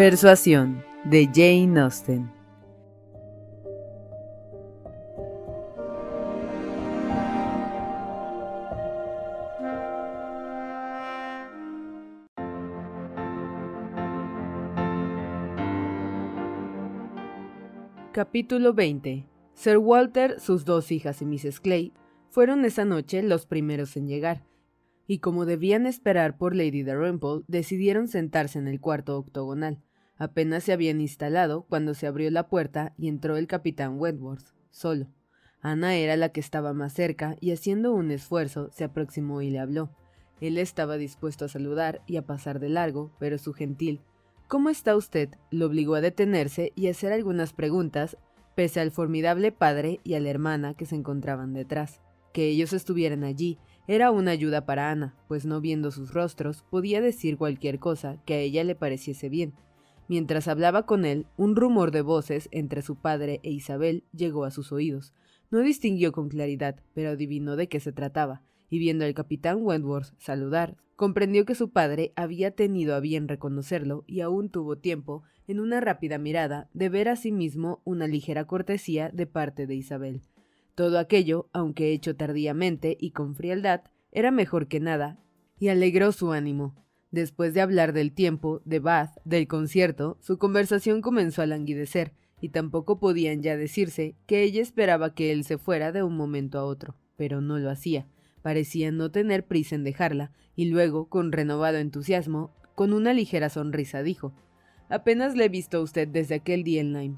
Persuasión, de Jane Austen. Capítulo 20. Sir Walter, sus dos hijas y Mrs. Clay fueron esa noche los primeros en llegar, y como debían esperar por Lady Dalrymple, decidieron sentarse en el cuarto octogonal. Apenas se habían instalado cuando se abrió la puerta y entró el capitán Wentworth, solo. Ana era la que estaba más cerca y, haciendo un esfuerzo, se aproximó y le habló. Él estaba dispuesto a saludar y a pasar de largo, pero su gentil «¿Cómo está usted?», lo obligó a detenerse y hacer algunas preguntas, pese al formidable padre y a la hermana que se encontraban detrás. Que ellos estuvieran allí era una ayuda para Ana, pues no viendo sus rostros, podía decir cualquier cosa que a ella le pareciese bien. Mientras hablaba con él, un rumor de voces entre su padre e Isabel llegó a sus oídos. No distinguió con claridad, pero adivinó de qué se trataba, y viendo al capitán Wentworth saludar, comprendió que su padre había tenido a bien reconocerlo y aún tuvo tiempo, en una rápida mirada, de ver a sí mismo una ligera cortesía de parte de Isabel. Todo aquello, aunque hecho tardíamente y con frialdad, era mejor que nada, y alegró su ánimo. Después de hablar del tiempo, de Bath, del concierto, su conversación comenzó a languidecer, y tampoco podían ya decirse que ella esperaba que él se fuera de un momento a otro, pero no lo hacía. Parecía no tener prisa en dejarla, y luego, con renovado entusiasmo, con una ligera sonrisa, dijo: «Apenas le he visto a usted desde aquel día en Lyme.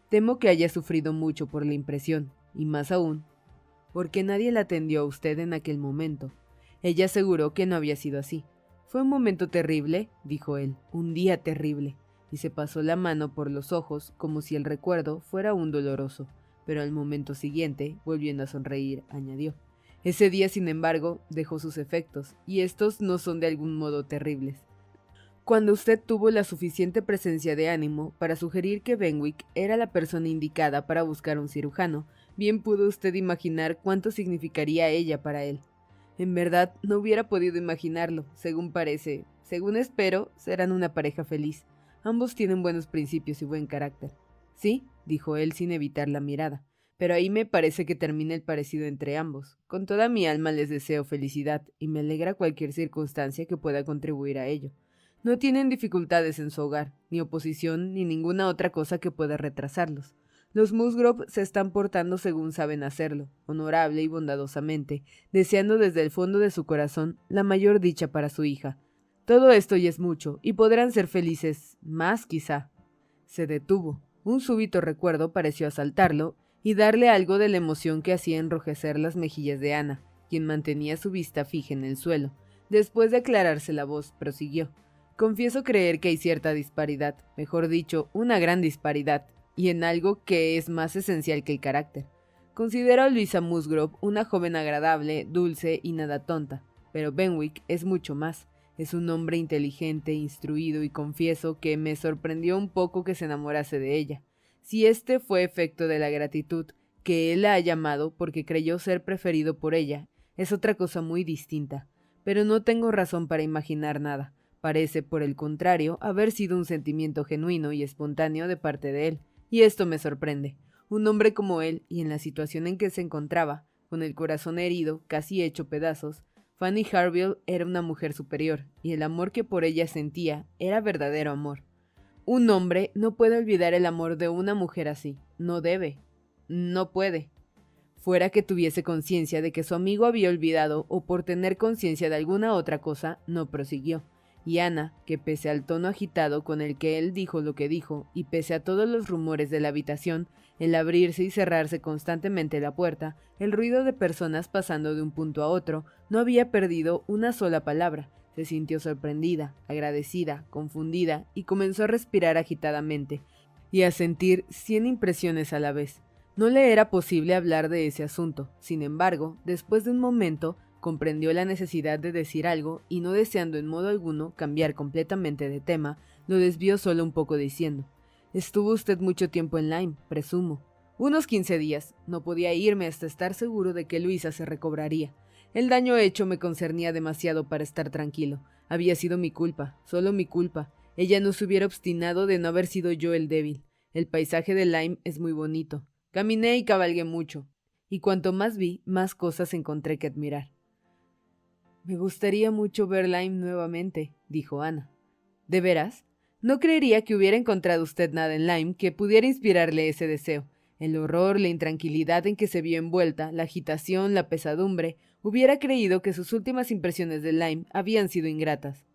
Temo que haya sufrido mucho por la impresión, y más aún, porque nadie la atendió a usted en aquel momento». Ella aseguró que no había sido así. «Fue un momento terrible», dijo él, «un día terrible», y se pasó la mano por los ojos como si el recuerdo fuera aún doloroso, pero al momento siguiente, volviendo a sonreír, añadió: «Ese día, sin embargo, dejó sus efectos, y estos no son de algún modo terribles. Cuando usted tuvo la suficiente presencia de ánimo para sugerir que Benwick era la persona indicada para buscar un cirujano, bien pudo usted imaginar cuánto significaría ella para él. En verdad, no hubiera podido imaginarlo. Según parece, según espero, serán una pareja feliz. Ambos tienen buenos principios y buen carácter». «Sí», dijo él sin evitar la mirada, «pero ahí me parece que termina el parecido entre ambos. Con toda mi alma les deseo felicidad, y me alegra cualquier circunstancia que pueda contribuir a ello. No tienen dificultades en su hogar, ni oposición, ni ninguna otra cosa que pueda retrasarlos. Los Musgrove se están portando según saben hacerlo, honorable y bondadosamente, deseando desde el fondo de su corazón la mayor dicha para su hija. Todo esto ya es mucho, y podrán ser felices, más quizá». Se detuvo. Un súbito recuerdo pareció asaltarlo y darle algo de la emoción que hacía enrojecer las mejillas de Ana, quien mantenía su vista fija en el suelo. Después de aclararse la voz, prosiguió: «Confieso creer que hay cierta disparidad, mejor dicho, una gran disparidad, y en algo que es más esencial que el carácter. Considero a Louisa Musgrove una joven agradable, dulce y nada tonta, pero Benwick es mucho más. Es un hombre inteligente, instruido, y confieso que me sorprendió un poco que se enamorase de ella. Si este fue efecto de la gratitud que él la ha llamado porque creyó ser preferido por ella, es otra cosa muy distinta, pero no tengo razón para imaginar nada. Parece, por el contrario, haber sido un sentimiento genuino y espontáneo de parte de él, y esto me sorprende. Un hombre como él, y en la situación en que se encontraba, con el corazón herido, casi hecho pedazos. Fanny Harville era una mujer superior, y el amor que por ella sentía era verdadero amor. Un hombre no puede olvidar el amor de una mujer así, no debe, no puede. Fuera que tuviese conciencia de que su amigo había olvidado, o por tener conciencia de alguna otra cosa, no prosiguió. Y Ana, que pese al tono agitado con el que él dijo lo que dijo, y pese a todos los rumores de la habitación, el abrirse y cerrarse constantemente la puerta, el ruido de personas pasando de un punto a otro, no había perdido una sola palabra. Se sintió sorprendida, agradecida, confundida, y comenzó a respirar agitadamente, y a sentir 100 impresiones a la vez. No le era posible hablar de ese asunto. Sin embargo, después de un momento, comprendió la necesidad de decir algo, y no deseando en modo alguno cambiar completamente de tema, lo desvió solo un poco diciendo: «Estuvo usted mucho tiempo en Lyme, presumo». «Unos 15 días. No podía irme hasta estar seguro de que Luisa se recobraría. El daño hecho me concernía demasiado para estar tranquilo. Había sido mi culpa, solo mi culpa. Ella no se hubiera obstinado de no haber sido yo el débil. El paisaje de Lyme es muy bonito. Caminé y cabalgué mucho, y cuanto más vi, más cosas encontré que admirar. Me gustaría mucho ver Lyme nuevamente, dijo Ana. ¿De veras? No creería que hubiera encontrado usted nada en Lyme que pudiera inspirarle ese deseo. El horror, la intranquilidad en que se vio envuelta, la agitación, la pesadumbre, hubiera creído que sus últimas impresiones de Lyme habían sido ingratas.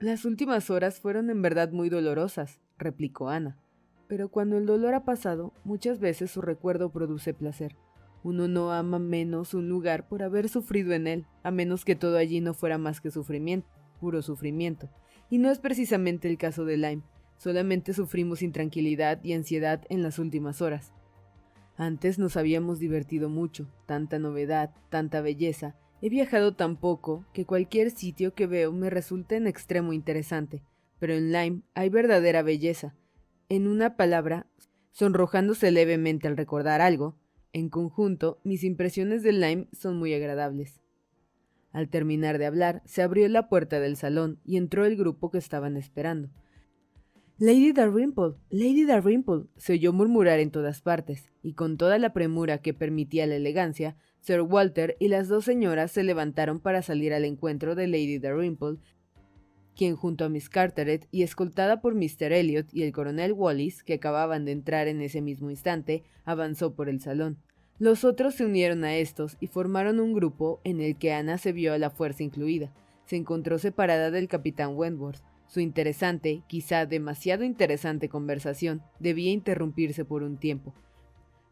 Las últimas horas fueron en verdad muy dolorosas, replicó Ana. Pero cuando el dolor ha pasado, muchas veces su recuerdo produce placer. Uno no ama menos un lugar por haber sufrido en él, a menos que todo allí no fuera más que sufrimiento, puro sufrimiento. Y no es precisamente el caso de Lyme. Solamente sufrimos intranquilidad y ansiedad en las últimas horas. Antes nos habíamos divertido mucho, tanta novedad, tanta belleza. He viajado tan poco que cualquier sitio que veo me resulta en extremo interesante, pero en Lyme hay verdadera belleza. En una palabra, sonrojándose levemente al recordar algo, en conjunto, mis impresiones de Lyme son muy agradables. Al terminar de hablar, se abrió la puerta del salón y entró el grupo que estaban esperando. «Lady Dalrymple, Lady Dalrymple», se oyó murmurar en todas partes, y con toda la premura que permitía la elegancia, Sir Walter y las dos señoras se levantaron para salir al encuentro de Lady Dalrymple, quien junto a Miss Carteret y escoltada por Mr. Elliot y el coronel Wallis, que acababan de entrar en ese mismo instante, avanzó por el salón. Los otros se unieron a estos y formaron un grupo en el que Ana se vio a la fuerza incluida. Se encontró separada del capitán Wentworth. Su interesante, quizá demasiado interesante conversación debía interrumpirse por un tiempo.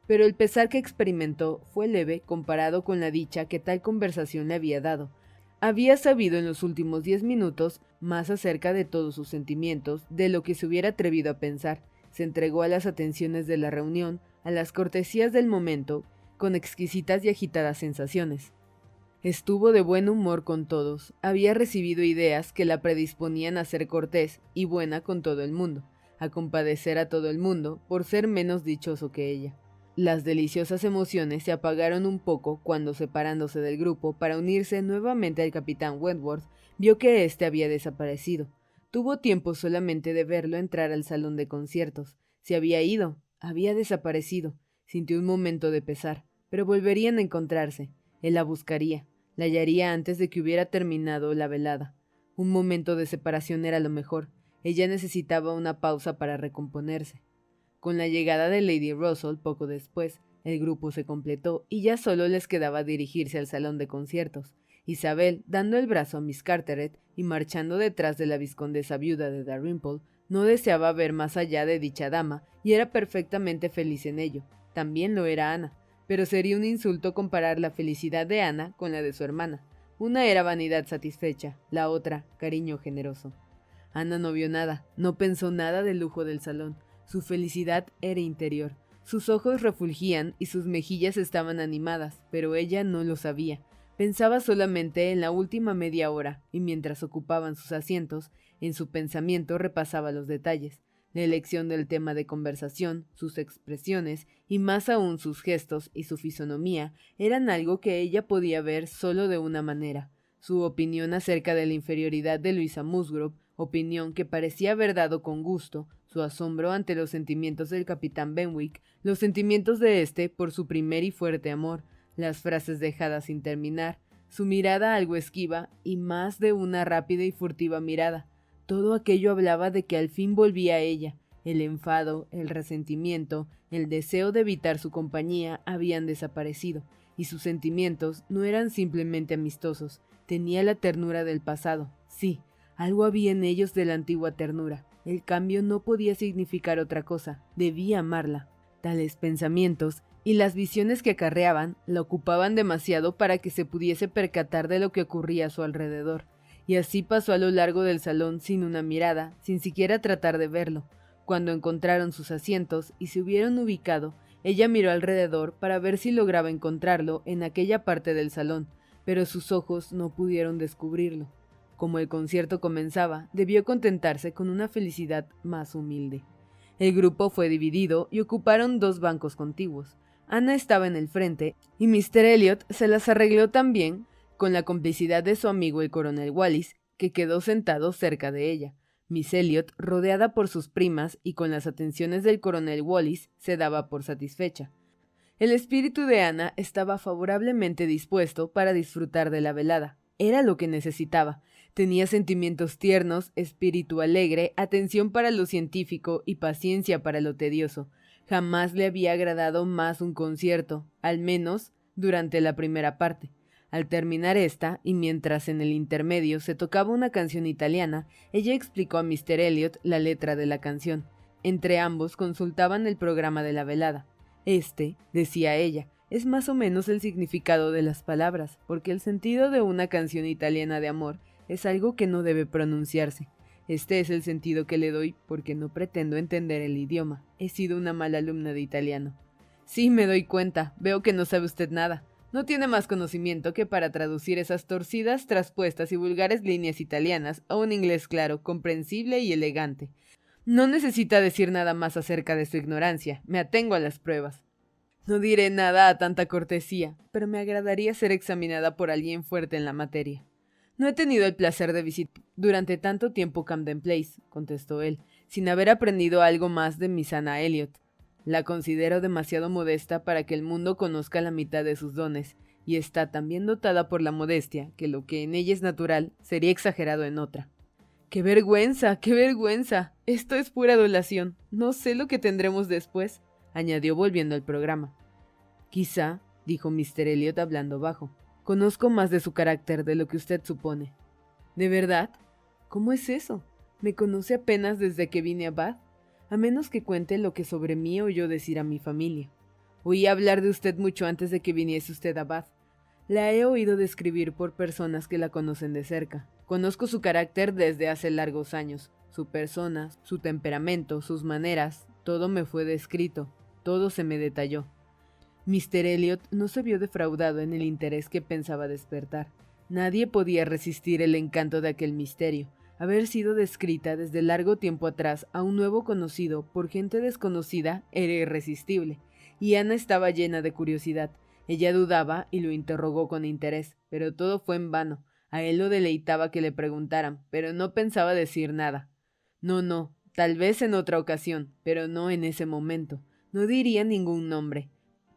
Pero el pesar que experimentó fue leve comparado con la dicha que tal conversación le había dado. Había sabido en los últimos 10 minutos más acerca de todos sus sentimientos de lo que se hubiera atrevido a pensar. Se entregó a las atenciones de la reunión, a las cortesías del momento, con exquisitas y agitadas sensaciones. Estuvo de buen humor con todos, había recibido ideas que la predisponían a ser cortés y buena con todo el mundo, a compadecer a todo el mundo por ser menos dichoso que ella. Las deliciosas emociones se apagaron un poco cuando, separándose del grupo para unirse nuevamente al capitán Wentworth, vio que éste había desaparecido. Tuvo tiempo solamente de verlo entrar al salón de conciertos. Se había ido, había desaparecido. Sintió un momento de pesar, pero volverían a encontrarse. Él la buscaría, la hallaría antes de que hubiera terminado la velada. Un momento de separación era lo mejor. Ella necesitaba una pausa para recomponerse. Con la llegada de Lady Russell poco después, el grupo se completó y ya solo les quedaba dirigirse al salón de conciertos. Isabel, dando el brazo a Miss Carteret y marchando detrás de la vizcondesa viuda de Dalrymple, no deseaba ver más allá de dicha dama y era perfectamente feliz en ello. También lo era Ana, pero sería un insulto comparar la felicidad de Ana con la de su hermana. Una era vanidad satisfecha, la otra, cariño generoso. Ana no vio nada, no pensó nada del lujo del salón. Su felicidad era interior. Sus ojos refulgían y sus mejillas estaban animadas, pero ella no lo sabía. Pensaba solamente en la última media hora, y mientras ocupaban sus asientos, en su pensamiento repasaba los detalles, la elección del tema de conversación, sus expresiones, y más aún sus gestos y su fisonomía, eran algo que ella podía ver solo de una manera. Su opinión acerca de la inferioridad de Louisa Musgrove, opinión que parecía haber dado con gusto, su asombro ante los sentimientos del capitán Benwick, los sentimientos de éste por su primer y fuerte amor, las frases dejadas sin terminar, su mirada algo esquiva y más de una rápida y furtiva mirada. Todo aquello hablaba de que al fin volvía a ella. El enfado, el resentimiento, el deseo de evitar su compañía habían desaparecido, y sus sentimientos no eran simplemente amistosos. Tenía la ternura del pasado, sí, algo había en ellos de la antigua ternura. El cambio no podía significar otra cosa, debía amarla. Tales pensamientos y las visiones que acarreaban la ocupaban demasiado para que se pudiese percatar de lo que ocurría a su alrededor, y así pasó a lo largo del salón sin una mirada, sin siquiera tratar de verlo. Cuando encontraron sus asientos y se hubieron ubicado, ella miró alrededor para ver si lograba encontrarlo en aquella parte del salón, pero sus ojos no pudieron descubrirlo. Como el concierto comenzaba, debió contentarse con una felicidad más humilde. El grupo fue dividido y ocuparon dos bancos contiguos. Ana estaba en el frente y Mr. Elliot se las arregló también con la complicidad de su amigo el coronel Wallis, que quedó sentado cerca de ella. Miss Elliot, rodeada por sus primas y con las atenciones del coronel Wallis, se daba por satisfecha. El espíritu de Ana estaba favorablemente dispuesto para disfrutar de la velada. Era lo que necesitaba. Tenía sentimientos tiernos, espíritu alegre, atención para lo científico y paciencia para lo tedioso. Jamás le había agradado más un concierto, al menos durante la primera parte. Al terminar esta, y mientras en el intermedio se tocaba una canción italiana, ella explicó a Mr. Elliot la letra de la canción. Entre ambos consultaban el programa de la velada. Decía ella, es más o menos el significado de las palabras, porque el sentido de una canción italiana de amor es algo que no debe pronunciarse. Este es el sentido que le doy porque no pretendo entender el idioma. He sido una mala alumna de italiano. Sí, me doy cuenta. Veo que no sabe usted nada. No tiene más conocimiento que para traducir esas torcidas, traspuestas y vulgares líneas italianas a un inglés claro, comprensible y elegante. No necesita decir nada más acerca de su ignorancia. Me atengo a las pruebas. No diré nada a tanta cortesía, pero me agradaría ser examinada por alguien fuerte en la materia. No he tenido el placer de visitar durante tanto tiempo Camden Place, contestó él, sin haber aprendido algo más de Miss Ana Elliot. La considero demasiado modesta para que el mundo conozca la mitad de sus dones, y está tan bien dotada por la modestia que lo que en ella es natural sería exagerado en otra. ¡Qué vergüenza! ¡Qué vergüenza! Esto es pura adulación. No sé lo que tendremos después, añadió volviendo al programa. Quizá, dijo Mr. Elliot hablando bajo, conozco más de su carácter de lo que usted supone. ¿De verdad? ¿Cómo es eso? ¿Me conoce apenas desde que vine a Bath? A menos que cuente lo que sobre mí oyó decir a mi familia. Oí hablar de usted mucho antes de que viniese usted a Bath. La he oído describir por personas que la conocen de cerca. Conozco su carácter desde hace largos años. Su persona, su temperamento, sus maneras, todo me fue descrito, todo se me detalló. Mr. Elliot no se vio defraudado en el interés que pensaba despertar. Nadie podía resistir el encanto de aquel misterio. Haber sido descrita desde largo tiempo atrás a un nuevo conocido por gente desconocida era irresistible, y Ana estaba llena de curiosidad. Ella dudaba y lo interrogó con interés, pero todo fue en vano. A él lo deleitaba que le preguntaran, pero no pensaba decir nada. No, tal vez en otra ocasión, pero no en ese momento. No diría ningún nombre.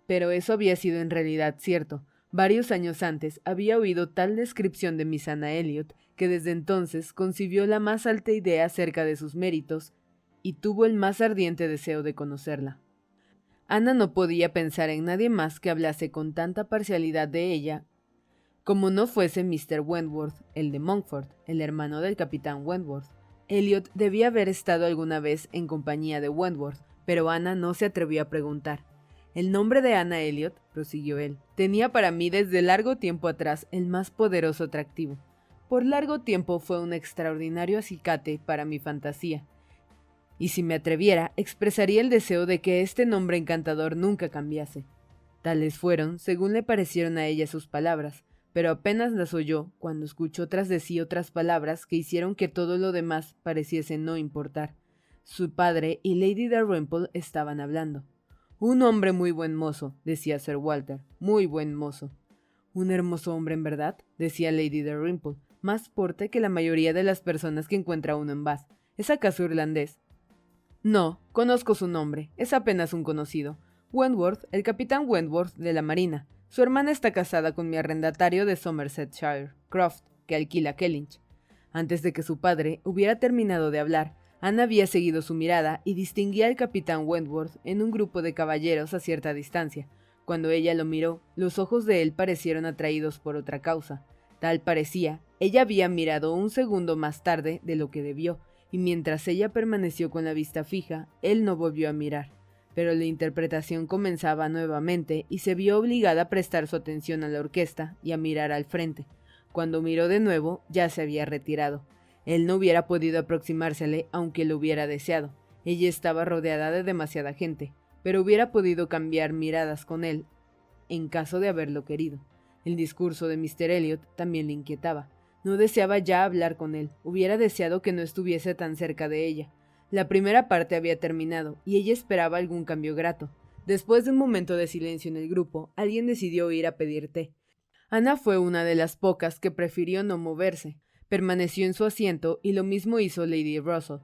Pero eso había sido en realidad cierto. Varios años antes había oído tal descripción de Miss Ana Elliot que desde entonces concibió la más alta idea acerca de sus méritos y tuvo el más ardiente deseo de conocerla. Ana no podía pensar en nadie más que hablase con tanta parcialidad de ella como no fuese Mr. Wentworth, el de Monkford, el hermano del capitán Wentworth. Elliot debía haber estado alguna vez en compañía de Wentworth, pero Ana no se atrevió a preguntar. El nombre de Ana Elliot, prosiguió él, tenía para mí desde largo tiempo atrás el más poderoso atractivo. Por largo tiempo fue un extraordinario acicate para mi fantasía. Y si me atreviera, expresaría el deseo de que este nombre encantador nunca cambiase. Tales fueron, según le parecieron a ella sus palabras, pero apenas las oyó cuando escuchó tras de sí otras palabras que hicieron que todo lo demás pareciese no importar. Su padre y Lady Dalrymple estaban hablando. Un hombre muy buen mozo, decía Sir Walter, muy buen mozo. Un hermoso hombre en verdad, decía Lady Dalrymple, más porte que la mayoría de las personas que encuentra uno en Bath. ¿Es acaso irlandés? No, conozco su nombre, es apenas un conocido. Wentworth, el capitán Wentworth de la Marina. Su hermana está casada con mi arrendatario de Somersetshire, Croft, que alquila Kellynch. Antes de que su padre hubiera terminado de hablar, Ana había seguido su mirada y distinguía al capitán Wentworth en un grupo de caballeros a cierta distancia. Cuando ella lo miró, los ojos de él parecieron atraídos por otra causa. Tal parecía, ella había mirado un segundo más tarde de lo que debió, y mientras ella permaneció con la vista fija, él no volvió a mirar. Pero la interpretación comenzaba nuevamente y se vio obligada a prestar su atención a la orquesta y a mirar al frente. Cuando miró de nuevo, ya se había retirado. Él no hubiera podido aproximársele aunque lo hubiera deseado. Ella estaba rodeada de demasiada gente, pero hubiera podido cambiar miradas con él en caso de haberlo querido. El discurso de Mr. Elliot también le inquietaba. No deseaba ya hablar con él, hubiera deseado que no estuviese tan cerca de ella. La primera parte había terminado, y ella esperaba algún cambio grato. Después de un momento de silencio en el grupo, alguien decidió ir a pedir té. Ana fue una de las pocas que prefirió no moverse, Permaneció en su asiento y lo mismo hizo Lady Russell.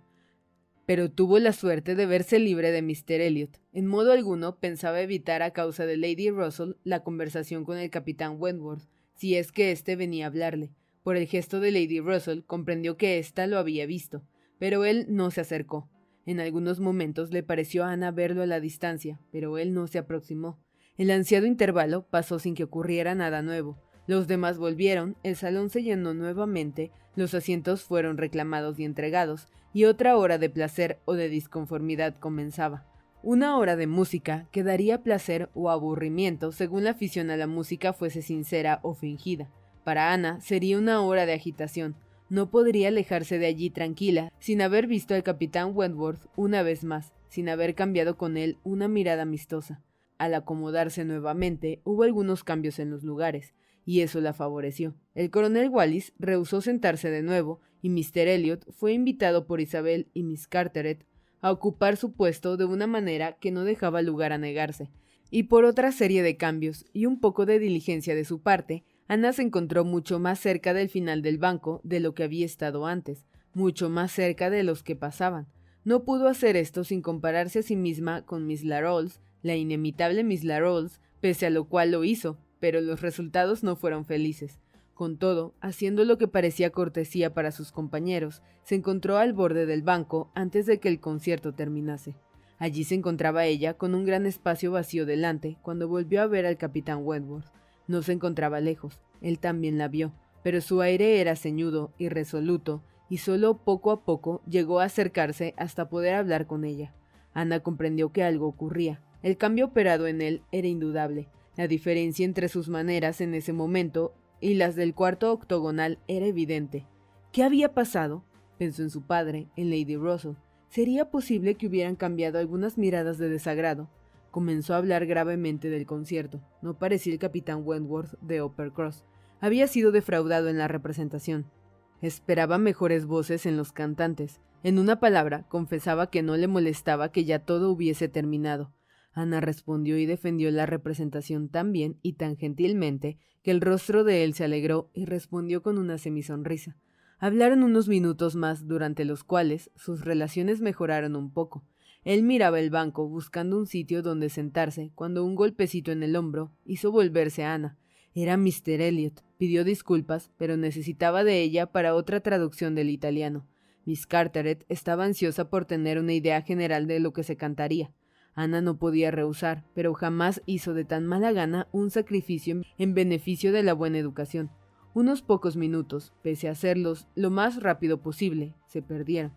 Pero tuvo la suerte de verse libre de Mr. Elliot. En modo alguno pensaba evitar a causa de Lady Russell la conversación con el capitán Wentworth, si es que éste venía a hablarle. Por el gesto de Lady Russell comprendió que ésta lo había visto, pero él no se acercó. En algunos momentos le pareció a Ana verlo a la distancia, pero él no se aproximó. El ansiado intervalo pasó sin que ocurriera nada nuevo. Los demás volvieron, el salón se llenó nuevamente, los asientos fueron reclamados y entregados, y otra hora de placer o de disconformidad comenzaba. Una hora de música que daría placer o aburrimiento según la afición a la música fuese sincera o fingida. Para Ana sería una hora de agitación. No podría alejarse de allí tranquila, sin haber visto al capitán Wentworth una vez más, sin haber cambiado con él una mirada amistosa. Al acomodarse nuevamente, hubo algunos cambios en los lugares, y eso la favoreció. El coronel Wallis rehusó sentarse de nuevo, y Mr. Elliot fue invitado por Isabel y Miss Carteret a ocupar su puesto de una manera que no dejaba lugar a negarse. Y por otra serie de cambios y un poco de diligencia de su parte, Ana se encontró mucho más cerca del final del banco de lo que había estado antes, mucho más cerca de los que pasaban. No pudo hacer esto sin compararse a sí misma con Miss Larolles, la inimitable Miss Larolles, pese a lo cual lo hizo, pero los resultados no fueron felices. Con todo, haciendo lo que parecía cortesía para sus compañeros, se encontró al borde del banco antes de que el concierto terminase. Allí se encontraba ella con un gran espacio vacío delante cuando volvió a ver al capitán Wentworth. No se encontraba lejos, él también la vio, pero su aire era ceñudo y resoluto, y solo poco a poco llegó a acercarse hasta poder hablar con ella. Ana comprendió que algo ocurría. El cambio operado en él era indudable. La diferencia entre sus maneras en ese momento y las del cuarto octogonal era evidente. ¿Qué había pasado? Pensó en su padre, en Lady Russell. ¿Sería posible que hubieran cambiado algunas miradas de desagrado? Comenzó a hablar gravemente del concierto. No parecía el capitán Wentworth de Uppercross. Había sido defraudado en la representación. Esperaba mejores voces en los cantantes. En una palabra, confesaba que no le molestaba que ya todo hubiese terminado. Ana respondió y defendió la representación tan bien y tan gentilmente que el rostro de él se alegró y respondió con una semisonrisa. Hablaron unos minutos más, durante los cuales sus relaciones mejoraron un poco. Él miraba el banco buscando un sitio donde sentarse cuando un golpecito en el hombro hizo volverse a Ana. Era Mr. Elliot. Pidió disculpas, pero necesitaba de ella para otra traducción del italiano. Miss Carteret estaba ansiosa por tener una idea general de lo que se cantaría. Ana no podía rehusar, pero jamás hizo de tan mala gana un sacrificio en beneficio de la buena educación. Unos pocos minutos, pese a hacerlos lo más rápido posible, se perdieron.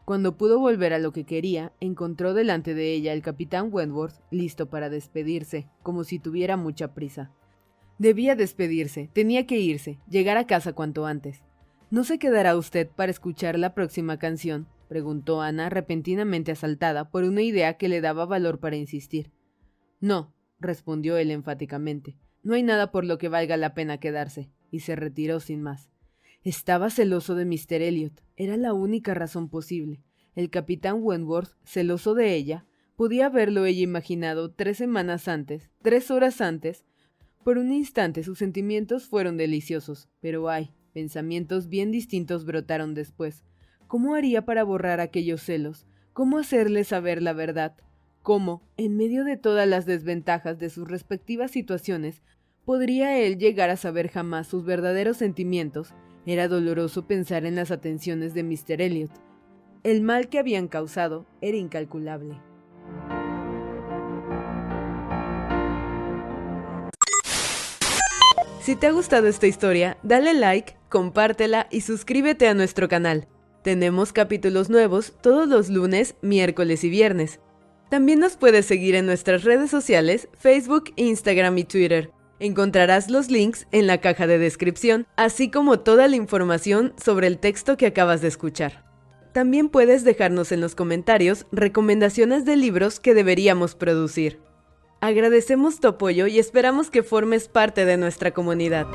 Cuando pudo volver a lo que quería, encontró delante de ella al capitán Wentworth, listo para despedirse, como si tuviera mucha prisa. Debía despedirse, tenía que irse, llegar a casa cuanto antes. ¿No se quedará usted para escuchar la próxima canción?, preguntó Ana, repentinamente asaltada por una idea que le daba valor para insistir. No, respondió él enfáticamente. No hay nada por lo que valga la pena quedarse, y se retiró sin más. Estaba celoso de Mr. Elliot, era la única razón posible. El capitán Wentworth, celoso de ella, podía haberlo ella imaginado 3 semanas antes, 3 horas antes. Por un instante sus sentimientos fueron deliciosos, pero pensamientos bien distintos brotaron después. ¿Cómo haría para borrar aquellos celos? ¿Cómo hacerle saber la verdad? ¿Cómo, en medio de todas las desventajas de sus respectivas situaciones, podría él llegar a saber jamás sus verdaderos sentimientos? Era doloroso pensar en las atenciones de Mr. Elliot. El mal que habían causado era incalculable. Si te ha gustado esta historia, dale like, compártela y suscríbete a nuestro canal. Tenemos capítulos nuevos todos los lunes, miércoles y viernes. También nos puedes seguir en nuestras redes sociales, Facebook, Instagram y Twitter. Encontrarás los links en la caja de descripción, así como toda la información sobre el texto que acabas de escuchar. También puedes dejarnos en los comentarios recomendaciones de libros que deberíamos producir. Agradecemos tu apoyo y esperamos que formes parte de nuestra comunidad.